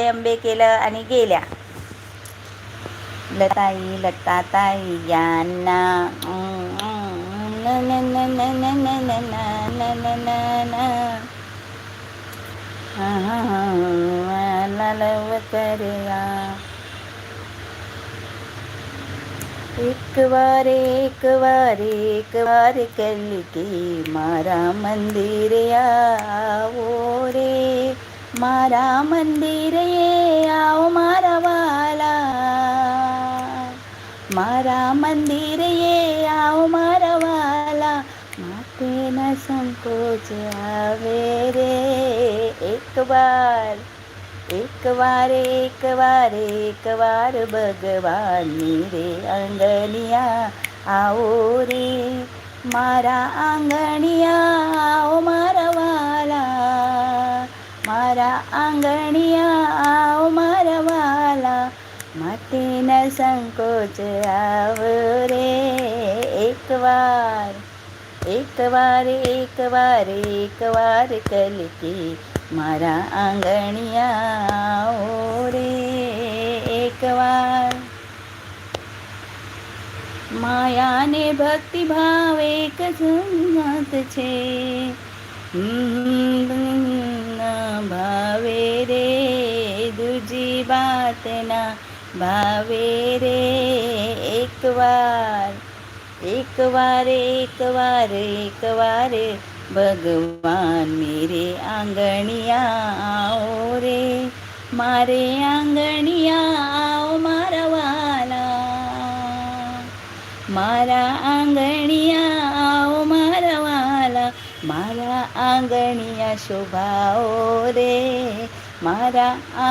अंबे केलं आणि गेल्या. लताई लताताई यांना न न न न न न न न न न न लालव करया. एक વાર કલકી મારા મંદિરે આવો રે, મારા મંદિરે આવો મારા વાલા, મારા મંદિરે આવો મારા વાલા, માટે ના સંકોચ આવે રે. એક વાર ભગવાનની રે આંગણિયા આવો રે, મારા આંગણિયા આવો મારા વાલા, મારા આંગણિયા આવો મારા વાલા, માટે ન સંકોચ આવો રે. એક વાર કલકી મારા આંગણિયા આવો રે. એક વાર માયા ને ભક્તિ ભાવ એક સંમત છે, ભાવે રે દૂજી વાત ના ભાવે રે. એક વાર ભગવાન મેરે આંગણિયા આવો રે, મારે આંગણિયા આવો મારા વાલા, મારા આંગણિયા આવો મારા વાલા, મારા આંગણિયા શોભાઓ રે, મારા